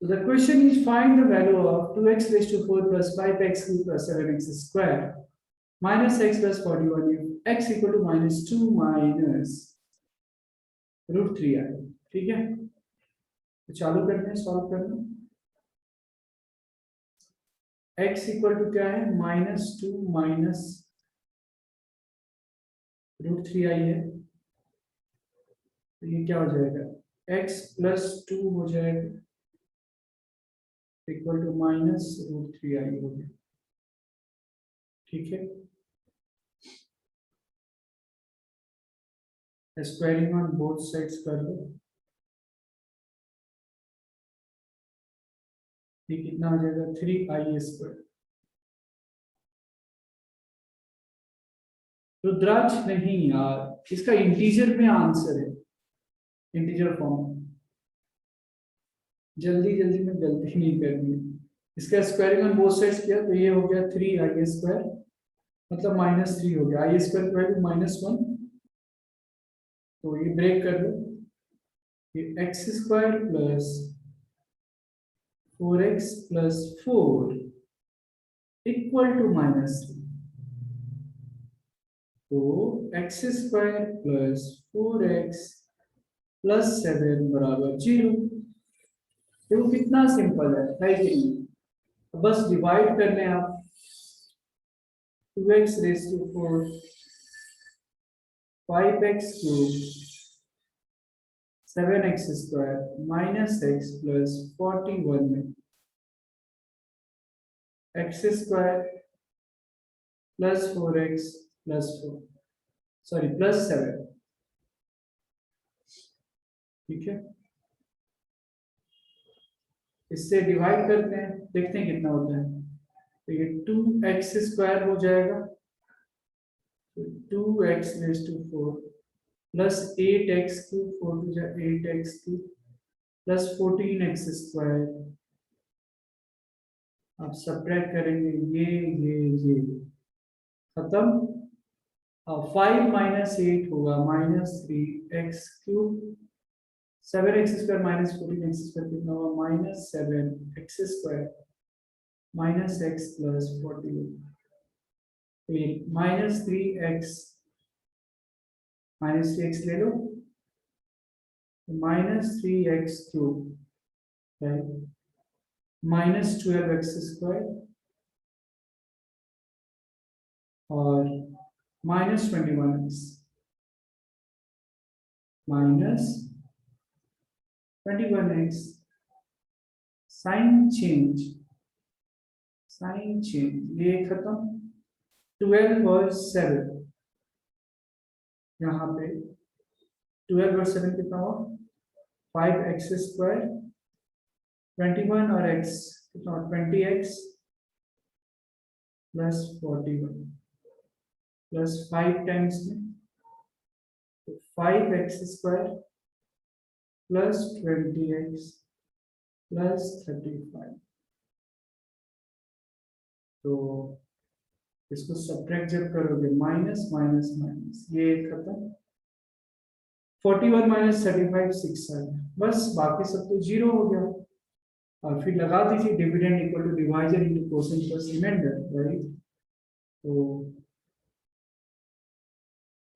So the question is find the value of 2x raised to 4 plus 5x cubed plus 7x square minus x plus 41 if x equal to minus 2 minus root 3 आए. ठीक है, तो चालू करते हैं solve करना. x equal to क्या है, माइनस 2 माइनस रूट 3 आई है, तो ये क्या हो जाएगा, x प्लस 2 हो जाएगा इक्वल टू माइनस रूट 3 आई हो गया. ठीक है, स्क्वायरिंग ऑन बोथ साइड्स कर दो. ये कितना हो जाएगा, 3i स्क्वायर. रुद्राक्ष नहीं यार, इसका इंटीजर में आंसर है, इंटीजर फॉर्म. जल्दी जल्दी में गलती नहीं करनी है. इसका स्क्वायरिंग ऑन बोथ साइड्स किया तो ये हो गया 3i स्क्वायर, मतलब माइनस 3 हो गया. आई स्क्वायर की वैल्यू -1, तो ये ब्रेक कर दो. ये X square plus 4x plus 4 equal to -3. तो x square plus 4x plus 7 बराबर 0. देखो कितना सिंपल है कि नहीं. बस डिवाइड करने आप 2x raise to 4 5x cube 7x square minus x plus 41 में x square plus 4x plus 4 sorry plus 7. ठीक है, इससे डिवाइड करते हैं, देखते हैं कितना होता है. तो ये 2x स्क्वायर हो जाएगा, 2x raise to 4 plus 8x cube 4 to 8x cube plus 14x square. आप सब्ट्रैक्ट करेंगे ये खत्म. 5 माइनस 8 होगा -3x cube 7x square minus 14x square कितना होगा -7x square minus x plus 41. -3x -3x ले लो, -3x क्यूब -12x स्क्वायर और -21x -21x. Sign change ये खत्म. 12 और 7 यहाँ पे 12 और 7 कितना हुआ 5x स्क्वायर 21 और x कितना 20x प्लस 41 प्लस 5 टाइम्स में तो 5x square plus 20x plus 35. तो इसको सब्ट्रैक्ट जब करोगे माइनस माइनस माइनस ये खत्म. 41 माइनस 35 6 आ गया. बस बाकी सब तो जीरो हो गया. और फिर लगा दीजिए dividend equal to divisor into quotient plus remainder, right. तो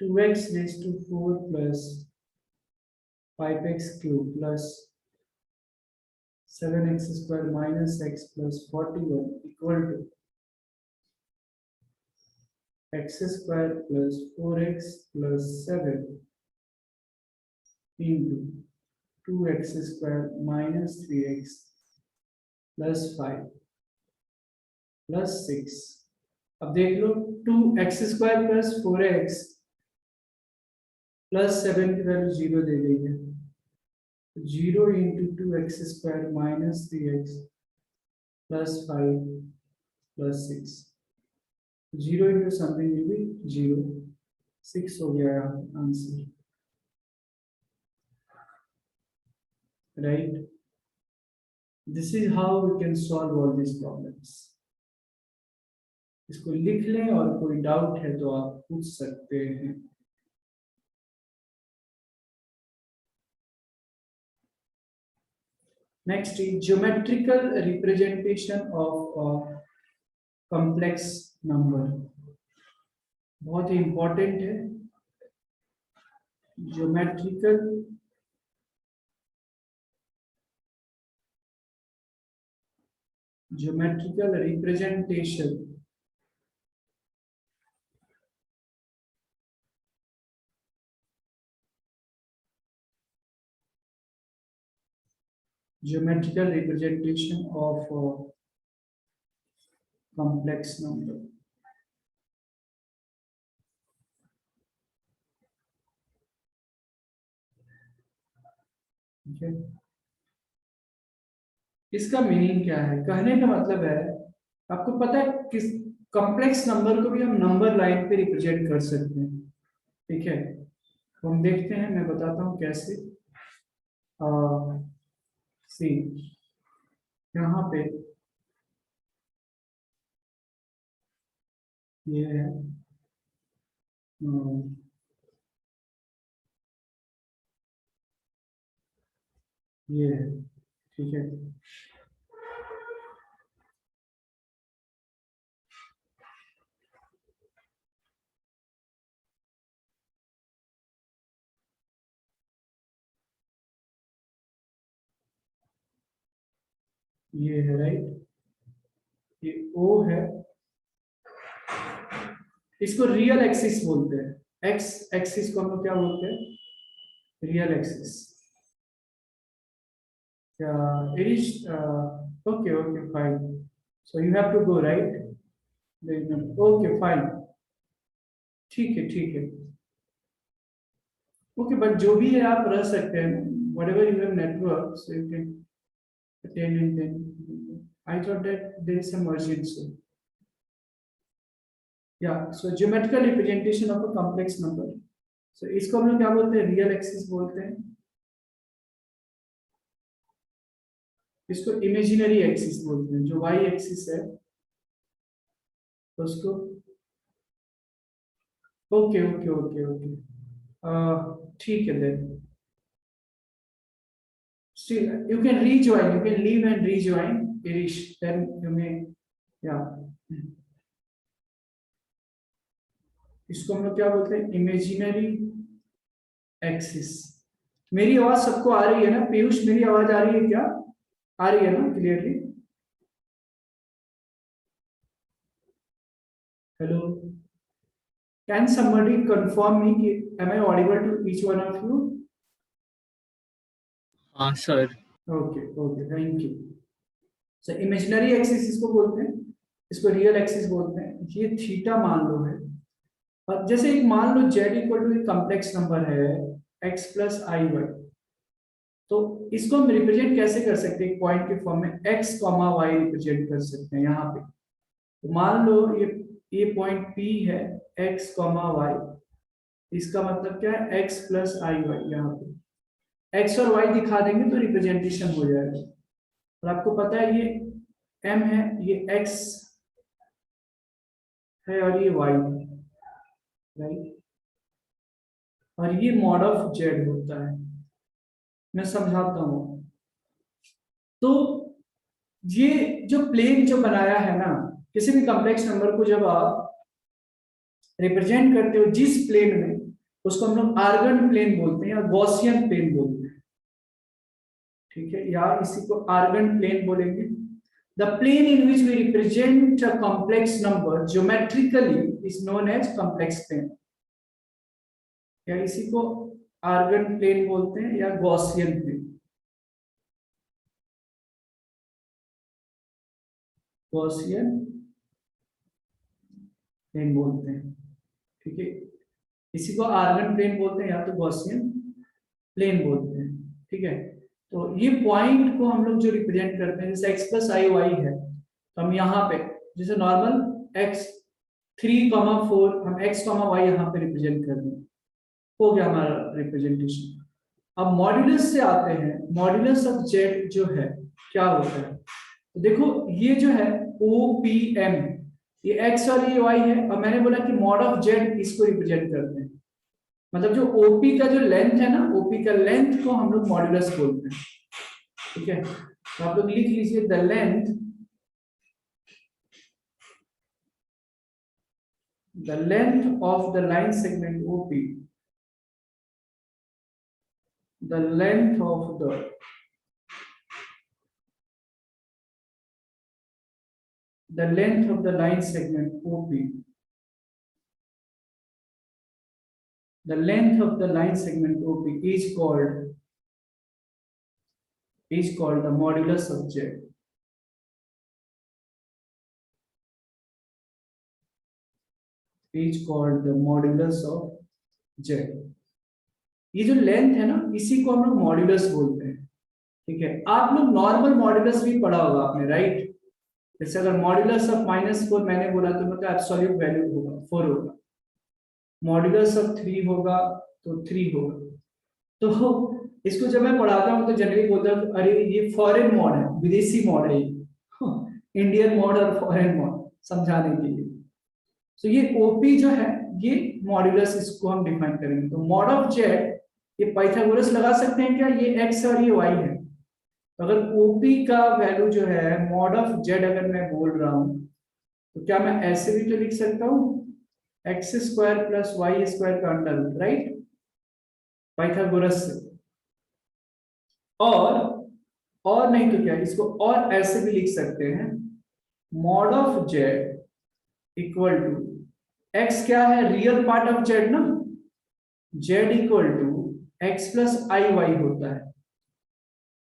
2x raise to 4 plus 5x cube plus 7x square minus x plus 41 equal to x square plus 4x plus 7 into 2x square minus 3x plus 5 plus 6. अब देख लो 2x square plus 4x plus 7 की value 0 दे गई है. 0 into 2x square minus 3x plus 5 plus 6. 0 into something will be 0. 6 हो गया answer, right. This is how we can solve all this problems. इसको लिख लें और कोई डाउट है तो आप पूछ सकते हैं. Next geometrical representation of complex number, बहुत ही इंपॉर्टेंट है। Geometrical representation of complex number। ठीक है, इसका मीनिंग क्या है? कहने का मतलब है, आपको पता है किस कॉम्प्लेक्स नंबर को भी हम नंबर लाइन पे रिप्रेजेंट कर सकते हैं। ठीक है, तो हम देखते हैं, मैं बताता हूँ कैसे। सी यहाँ पे ये है ये है, ठीक है। ये है राइट, ये ओ है, इसको रियल एक्सिस बोलते हैं। एक्स एक्सिस को हम लोग क्या बोलते हैं? Real axis. It is okay okay fine, so you have to go right, okay fine, ठीक है ठीक है, ओके, बट जो भी है आप रह सकते हैं, whatever you have network, so you can attend and then I thought that there is some urgency. Yeah, so geometrical representation of a complex number, so इसको हम लोग क्या बोलते हैं? रियल एक्सिस बोलते हैं। इसको इमेजिनरी एक्सिस बोलते हैं। जो वाई एक्सिस है उसको ओके ओके ओके ओके, ठीक है, then still you can rejoin, you can leave and rejoin Irish, then you may, yeah, इसको हम लोग क्या बोलते हैं? Imaginary axis. मेरी आवाज सबको आ रही है ना? पीयूष, मेरी आवाज आ रही है क्या? आ रही है ना clearly? Hello, can somebody confirm me कि am I audible to each one of you? हाँ sir. Okay okay, thank you. So imaginary axis इसको बोलते हैं, इसको रियल एक्सिस बोलते हैं। ये थीटा मान लो है, और जैसे एक मान लो z इक्वल टू एक कॉम्प्लेक्स नंबर है x प्लस आई वाई, तो इसको हम रिप्रेजेंट कैसे कर सकते हैं? पॉइंट के फॉर्म में x कॉमा वाई रिप्रेजेंट कर सकते हैं यहाँ पे। तो मान लो ये पॉइंट P है x कॉमा वाई, इसका मतलब क्या है? x प्लस आई वाई, यहाँ पे x और y दिखा देंगे तो रिप्रेजेंटेशन हो जाएगा। और आपको पता है ये m है, ये x है और ये y है, राइट, और ये मॉड ऑफ z होता है। मैं समझाता हूँ। तो ये जो प्लेन जो बनाया है ना, किसी भी कॉम्प्लेक्स नंबर को जब आप रिप्रेजेंट करते हो जिस प्लेन में, उसको हम लोग आर्गन प्लेन बोलते हैं या गॉसियन प्लेन बोलते हैं। ठीक है, या इसी को आर्गन प्लेन बोलेंगे। The plane in which we represent a complex number geometrically is known as complex plane, या इसी को आर्गन प्लेन बोलते हैं या गॉसियन प्लेन। गॉसियन प्लेन बोलते हैं, ठीक है, इसी को आर्गन प्लेन बोलते हैं या तो गॉसियन प्लेन बोलते हैं। ठीक है, तो ये पॉइंट को हम लोग जो रिप्रेजेंट करते हैं, जैसे x प्लस आई वाई है, तो हम यहाँ पे जैसे नॉर्मल x 3,4 हम x, y यहाँ पे रिप्रेजेंट कर दें, हो गया हमारा रिप्रेजेंटेशन। अब मॉड्यूलस से आते हैं, मॉड्यूलस ऑफ z जो है क्या होता है? तो देखो ये जो है OPM, ये x और ये y है, और मैंने बोला कि मॉड ऑफ z इसको रिप्रेजेंट करते हैं। मतलब जो OP का जो लेंथ है ना, OP का लेंथ को हम लोग मॉड्यूलस बोलते हैं। ठीक है, तो आप लोग लिख लीजिए the length of the line segment OP, the length of the length of the line segment OP, the length of the line segment OP is called the modulus of Z. Is called the modulus of Z. ये जो length है ना, इसी को हम लोग modulus बोलते हैं। ठीक है, आप लोग नॉर्मल मॉड्यूलस भी पढ़ा होगा आपने, राइट? जैसे अगर मॉड्यूलस ऑफ -4 मैंने बोला तो मतलब एब्सोल्यूट वैल्यू होगा 4 होगा, मॉड्यूलस ऑफ 3 होगा तो 3 होगा। तो इसको जब मैं पढ़ाता हूँ तो जनरली बोलता हूँ अरे ये फॉरेन मॉड है, विदेशी मॉड है ये इंडियन मॉड और फॉरेन मॉड समझाने के लिए। तो ये ओपी जो है ये मॉड्यूलस, इसको हम डिफाइन करेंगे। तो मॉड ऑफ जेड, ये पाइथागोरस लगा सकते हैं क्या? ये एक्स और ये वाई है। अगर ओपी का वैल्यू जो है मॉड ऑफ जेड अगर मैं बोल रहा हूं तो क्या मैं ऐसे भी तो लिख सकता हूं, X square plus Y square का अंडर रूट, राइट? पाइथागोरस से। और नहीं तो क्या, इसको और ऐसे भी लिख सकते हैं, mod of Z equal to X, क्या है रियल पार्ट ऑफ जेड ना, Z equal to X plus I Y होता है।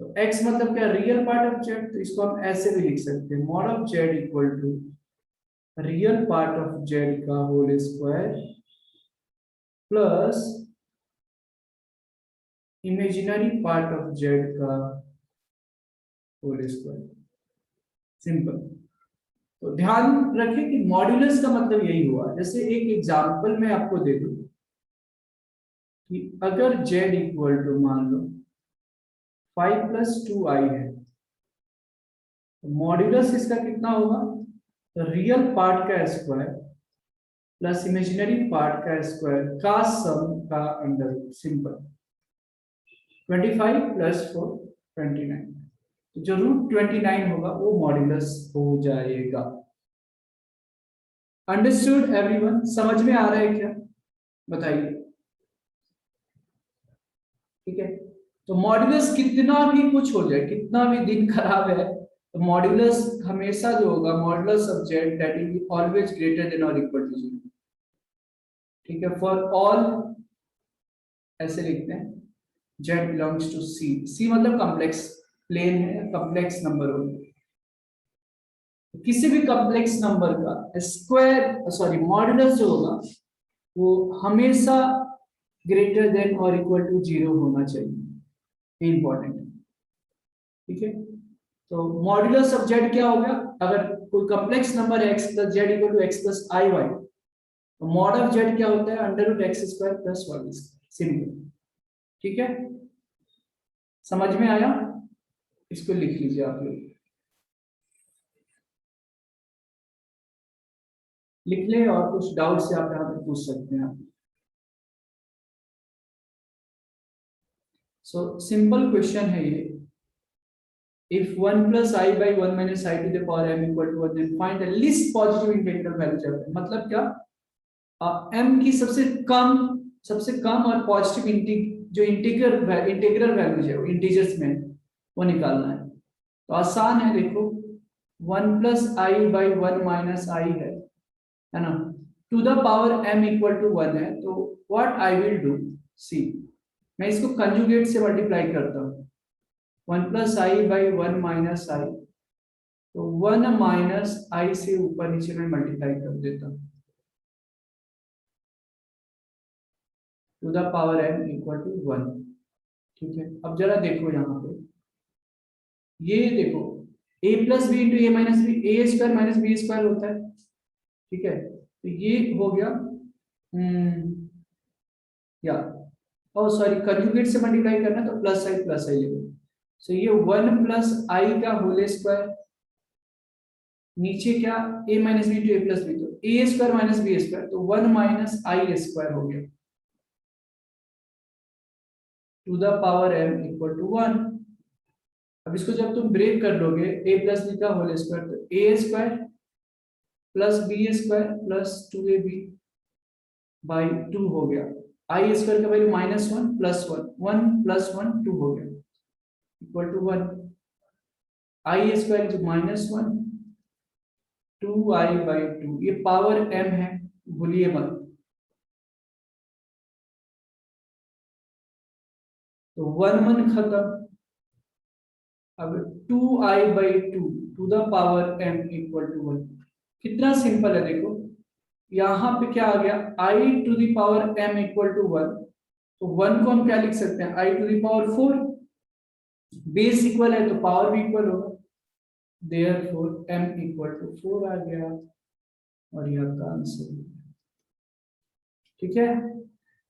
तो x मतलब क्या, रियल पार्ट ऑफ जेड, तो इसको हम ऐसे भी लिख सकते हैं, mod of Z equal to real part of Z का whole square plus imaginary part of Z का होल स्क्वायर। सिंपल। तो ध्यान रखें कि मॉड्यूलस का मतलब यही हुआ। जैसे एक एग्जांपल मैं आपको दे दूं कि अगर जेड इक्वल टू मान लो 5 + 2i है, तो मॉड्यूलस इसका कितना होगा, तो रियल पार्ट का स्क्वायर प्लस इमेजिनरी पार्ट का स्क्वायर का सम का अंडर। सिंपल। 25 + 4 29, तो जो √29 होगा वो मॉड्यूलस हो जाएगा। Understood everyone? समझ में आ रहा है क्या, बताइए। ठीक है, तो मॉड्यूलस कितना भी कुछ हो जाए, कितना भी दिन खराब है, तो मॉड्यूलस हमेशा जो होगा, modulus of Z that will be always greater than और इक्वल टू 0। ठीक है, फॉर ऑल ऐसे लिखते हैं, जेड बिलोंग्स टू सी। सी मतलब कॉम्प्लेक्स प्लेन है, कॉम्प्लेक्स नंबर होगा, किसी भी कॉम्प्लेक्स नंबर का स्क्वायर सॉरी मॉड्यूलस जो होगा वो हमेशा ग्रेटर देन और इक्वल टू 0 होना चाहिए। इंपॉर्टेंट है। ठीक है, तो मॉड्यूलस ऑफ जेड क्या हो गया, अगर कोई कॉम्प्लेक्स नंबर है x + z = x + i y, तो मॉड ऑफ जेड क्या होता है, √x² + y²। सिंपल। ठीक है, समझ में आया? इसको लिख लीजिए आप लोग, लिख ले, और कुछ डाउट से आप यहाँ पे पूछ सकते हैं आप। सो सिंपल क्वेश्चन है ये। If 1 + I by 1 - I to the power m = 1, then find the least positive integral value। मतलब क्या, m की सबसे कम और पॉजिटिव जो इंटीग्रल वैल्यूज है वो इंटीजर्स में वो निकालना है। तो आसान है, देखो 1 + I by 1 - I है ना, टू द पावर m = 1 है। तो व्हाट आई विल डू, सी मैं इसको कंजुगेट से मल्टीप्लाई करता हूँ, 1 + I by 1 - I, तो 1 - I से ऊपर नीचे में मल्टीप्लाई कर देता हूँ, टू द पावर m = 1। ठीक है, अब जरा देखो यहाँ पे, ये देखो a + b × a - b, a² - b² होता है। ठीक है, तो ये हो गया या सॉरी कंजुगेट से मल्टीप्लाई करना, तो +i ले लो। सो ये 1 + I का होल स्क्वायर, नीचे क्या a - b × a + b, तो a² - b², तो 1 - I² हो गया, टू द पावर m = 1। अब इसको जब तुम ब्रेक कर लोगे a प्लस बी का होल स्क्वायर, तो A square plus B square plus 2ab by 2 हो गया। आई स्क्वायर का वैल्यू -1 प्लस 1, 1 प्लस 1 2 हो गया equal to 1। I square is -1 2i/2, ये पावर m है, भूलिए मत। तो 1 1 खत्म, अब 2i/2 to the power m equal to 1। कितना सिंपल है देखो, यहाँ पे क्या आ गया i to the power m equal to 1, तो 1 को हम क्या लिख सकते हैं i to the power 4, base equal है तो पावर भी इक्वल होगा, देयरफॉर m इक्वल टू 4 आ गया और यह आपका आंसर। ठीक है,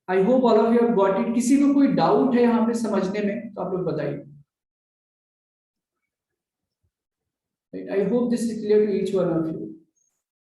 I hope all of you have got it. किसी को कोई डाउट है यहाँ पे समझने में तो आप लोग बताइए। I hope this is clear to each one of you.